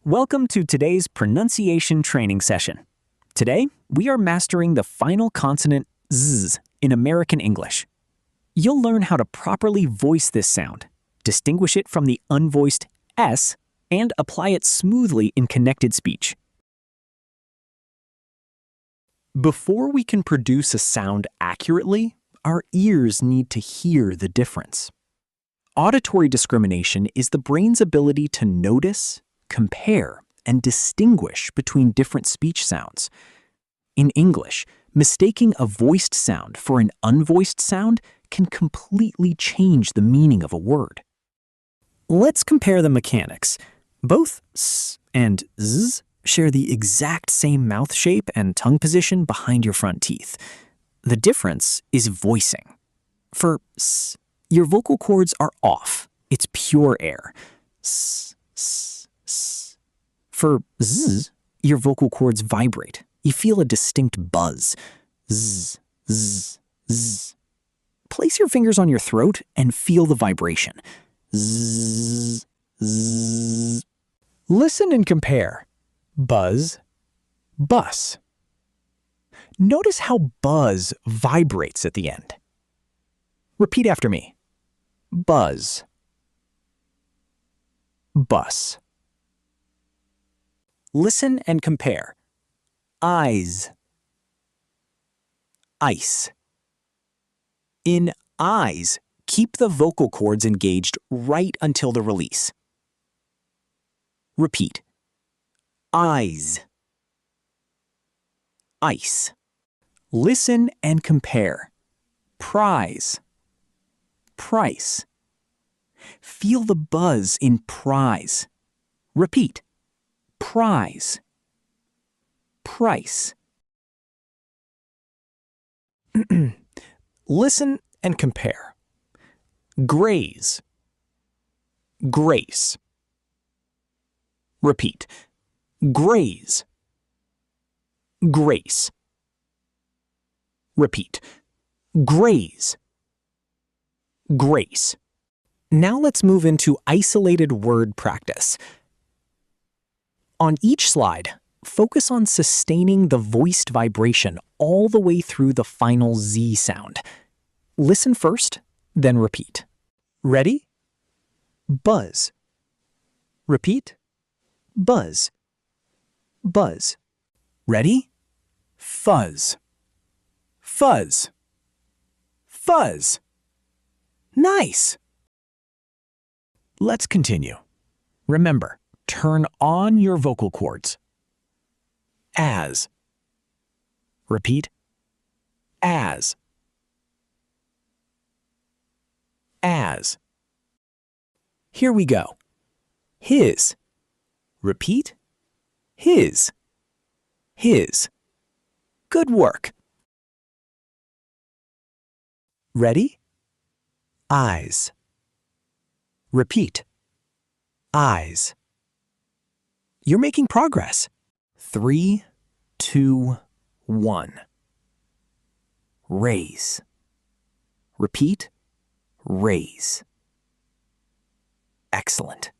Welcome to today's pronunciation training session. Today, we are mastering the final consonant Z in American English. You'll learn how to properly voice this sound, distinguish it from the unvoiced S, and apply it smoothly in connected speech. Before we can produce a sound accurately, our ears need to hear the difference. Auditory discrimination is the brain's ability to notice, compare, and distinguish between different speech sounds. In English, mistaking a voiced sound for an unvoiced sound can completely change the meaning of a word. Let's compare the mechanics. Both S and Z share the exact same mouth shape and tongue position behind your front teeth. The difference is voicing. For S, your vocal cords are off. It's pure air. S, S, S. For Z, your vocal cords vibrate. You feel a distinct buzz. Z, Z, Z. Place your fingers on your throat and feel the vibration. Z, Z. Listen and compare. Buzz, bus. Notice how buzz vibrates at the end. Repeat after me. Buzz, bus. Listen and compare. Eyes, ice. In eyes, keep the vocal cords engaged right until the release. Repeat. Eyes, ice. Listen and compare. Prize, price. Feel the buzz in prize. Repeat. Prize, price. Listen and compare. Graze, grace. Repeat. Graze, grace. Repeat. Graze, grace. Now let's move into isolated word practice. On each slide, focus on sustaining the voiced vibration all the way through the final Z sound. Listen first, then repeat. Ready? Buzz. Repeat. Buzz, buzz. Ready? Fuzz, fuzz, fuzz. Nice! Let's continue. Remember, turn on your vocal cords. As. Repeat. As. As. Here we go. His. Repeat. His. His. Good work. Ready? Eyes. Repeat. Eyes. You're making progress. 3, 2, 1. Raise. Repeat. Raise. Excellent.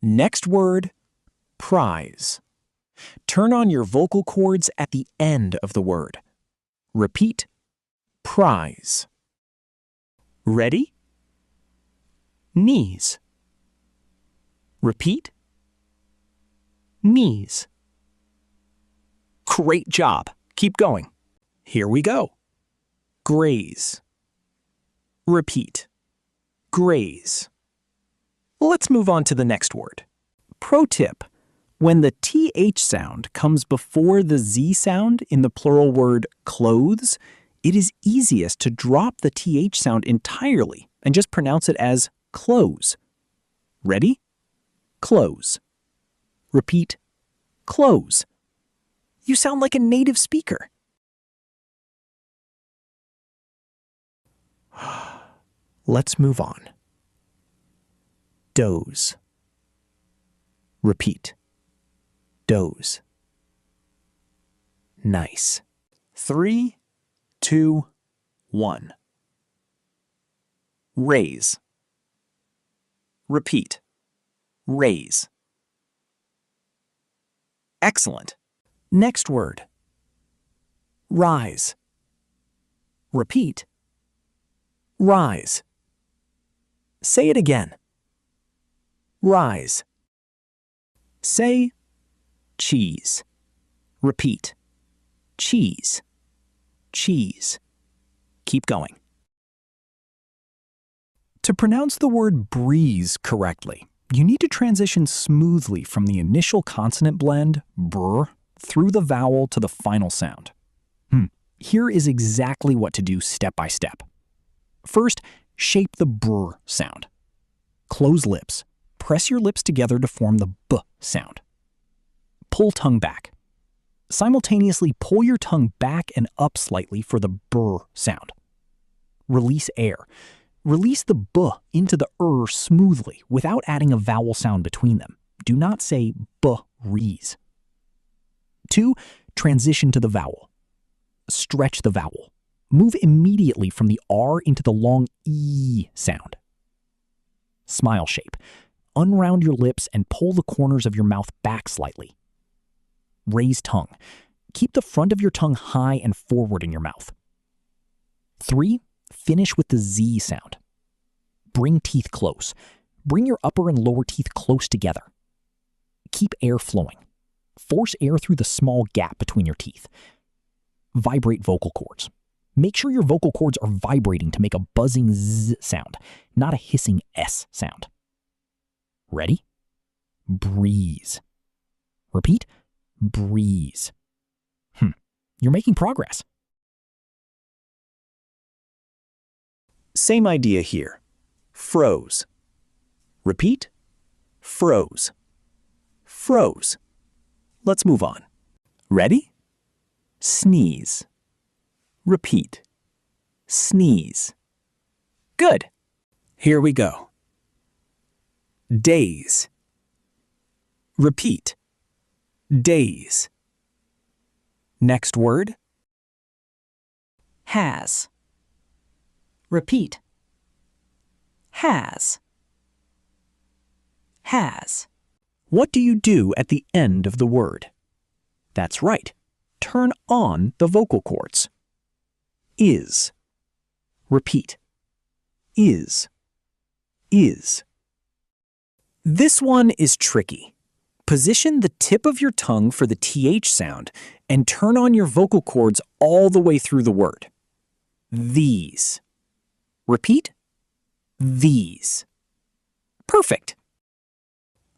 Next word, prize. Turn on your vocal cords at the end of the word. Repeat. Prize. Ready? Knees. Repeat. Knees. Great job. Keep going. Here we go. Graze. Repeat. Graze. Let's move on to the next word. Pro tip. When the TH sound comes before the Z sound in the plural word clothes, it is easiest to drop the TH sound entirely and just pronounce it as close. Ready? Close. Repeat. Close. You sound like a native speaker. Let's move on. Doze. Repeat. Doze. Nice. 3, 2, 1. Raise. Repeat. raise. Excellent. Next word. Rise. Repeat. Rise. Say it again. Rise. Say cheese. Repeat. Cheese. Cheese. Keep going. To pronounce the word breeze correctly, you need to transition smoothly from the initial consonant blend, brr, through the vowel to the final sound. Here is exactly what to do step by step. First, shape the brr sound. Close lips. Press your lips together to form the b sound. Pull tongue back. Simultaneously pull your tongue back and up slightly for the brr sound. Release air. Release the b into the smoothly without adding a vowel sound between them. Do not say b-rees. 2. Transition to the vowel. Stretch the vowel. Move immediately from the R into the long E sound. Smile shape. Unround your lips and pull the corners of your mouth back slightly. Raise tongue. Keep the front of your tongue high and forward in your mouth. 3. Finish with the Z sound. Bring teeth close. Bring your upper and lower teeth close together. Keep air flowing. Force air through the small gap between your teeth. Vibrate vocal cords. Make sure your vocal cords are vibrating to make a buzzing Z sound, not a hissing S sound. Ready? Breeze. Repeat. Breeze. You're making progress. Same idea here. Froze. Repeat. Froze. Froze. Let's move on. Ready? Sneeze. Repeat. Sneeze. Good. Here we go. Daze. Repeat. Daze. Next word. Has. Repeat. Has. Has. What do you do at the end of the word? That's right. Turn on the vocal cords. Is. Repeat. Is. Is. This one is tricky. Position the tip of your tongue for the TH sound and turn on your vocal cords all the way through the word. These. Repeat. These. Perfect.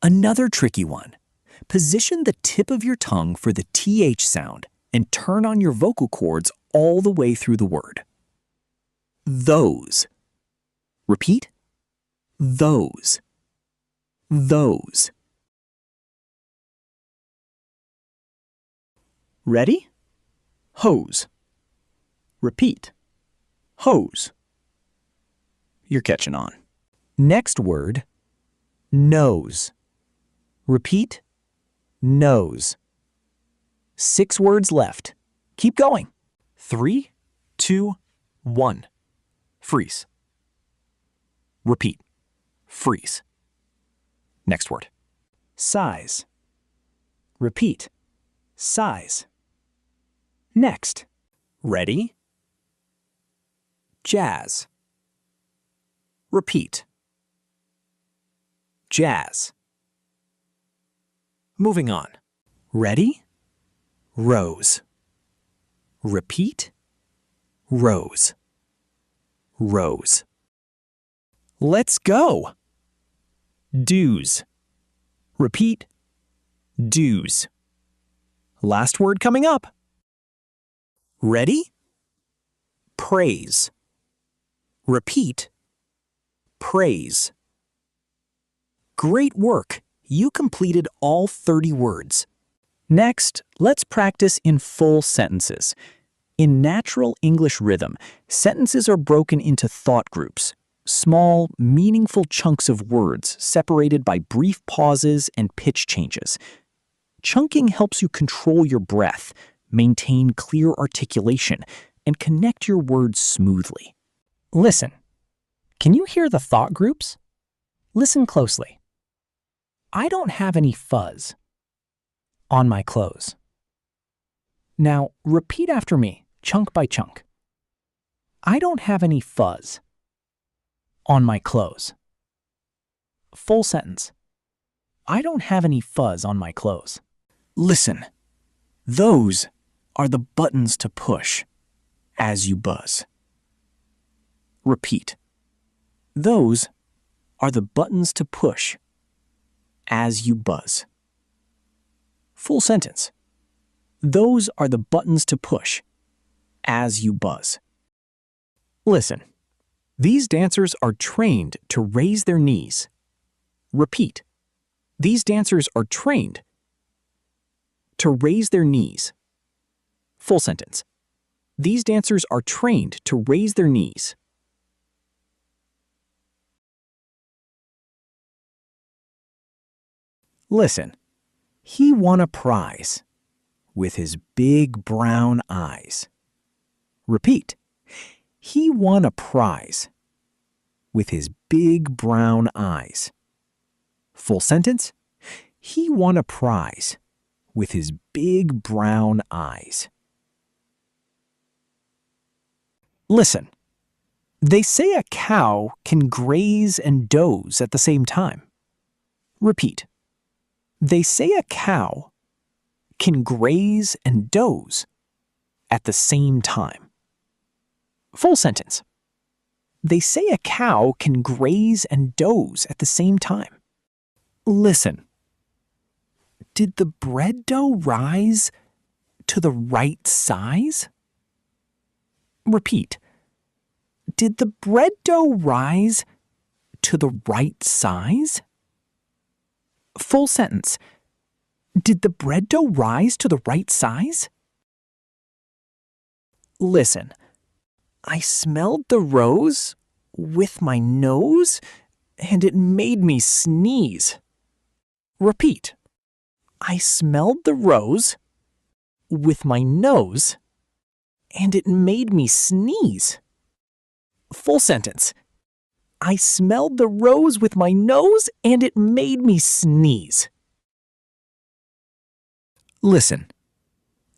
Another tricky one. Position the tip of your tongue for the TH sound and turn on your vocal cords all the way through the word. Those. Repeat. Those. Those. Ready? Hose. Repeat. Hose. You're catching on. Next word, nose. Repeat. Nose. 6 words left. Keep going. 3, 2, 1. Freeze. Repeat. Freeze. Next word. Size. Repeat. Size. Next. Ready? Jazz. Repeat. Jazz. Moving on. Ready? Rose. Repeat. Rose. Rose. Let's go. Dues. Repeat. Dues. Last word coming up. Ready? Praise. Repeat. Praise. Great work. You completed all 30 words. Next, let's practice in full sentences. In natural English rhythm, sentences are broken into thought groups, small, meaningful chunks of words separated by brief pauses and pitch changes. Chunking helps you control your breath, maintain clear articulation, and connect your words smoothly. Listen. Can you hear the thought groups? Listen closely. I don't have any fuzz on my clothes. Now, repeat after me, chunk by chunk. I don't have any fuzz on my clothes. Full sentence. I don't have any fuzz on my clothes. Listen. Those are the buttons to push as you buzz. Repeat. Those are the buttons to push as you buzz. Full sentence. Those are the buttons to push as you buzz. Listen. These dancers are trained to raise their knees. Repeat. These dancers are trained to raise their knees. Full sentence. These dancers are trained to raise their knees. Listen. He won a prize with his big brown eyes. Repeat. He won a prize with his big brown eyes. Full sentence. He won a prize with his big brown eyes. Listen. They say a cow can graze and doze at the same time. Repeat. They say a cow can graze and doze at the same time. Full sentence. They say a cow can graze and doze at the same time. Listen. Did the bread dough rise to the right size? Repeat. Did the bread dough rise to the right size? Full sentence. Did the bread dough rise to the right size? Listen. I smelled the rose with my nose, and it made me sneeze. Repeat. I smelled the rose with my nose, and it made me sneeze. Full sentence. I smelled the rose with my nose, and it made me sneeze. Listen.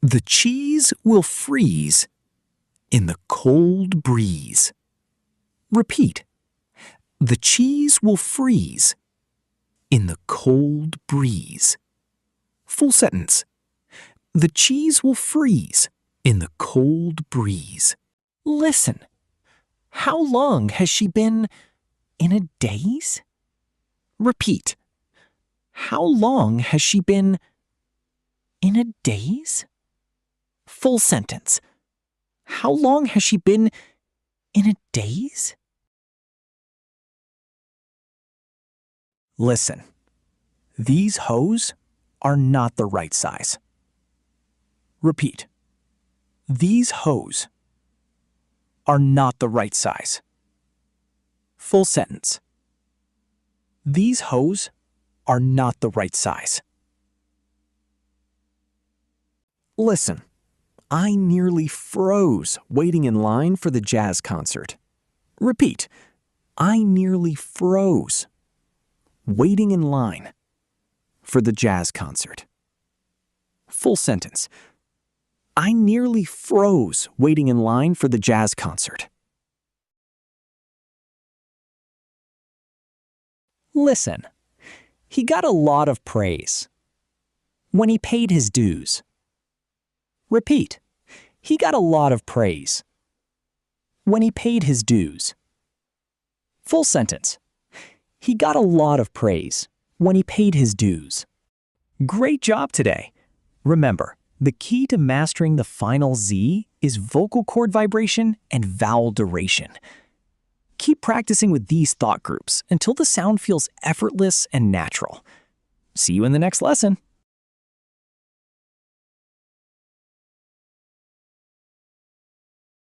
The cheese will freeze in the cold breeze. Repeat. The cheese will freeze in the cold breeze. Full sentence. The cheese will freeze in the cold breeze. Listen. How long has she been in a daze? Repeat. How long has she been in a daze? Full sentence. How long has she been in a daze? Listen. These hose are not the right size. Repeat. These hose are not the right size. Full sentence. These hose are not the right size. Listen. I nearly froze waiting in line for the jazz concert. Repeat. I nearly froze waiting in line for the jazz concert. Full sentence. I nearly froze waiting in line for the jazz concert. Listen. He got a lot of praise when he paid his dues. Repeat. He got a lot of praise when he paid his dues. Full sentence. He got a lot of praise when he paid his dues. Great job today. Remember, the key to mastering the final Z is vocal cord vibration and vowel duration. Keep practicing with these thought groups until the sound feels effortless and natural. See you in the next lesson.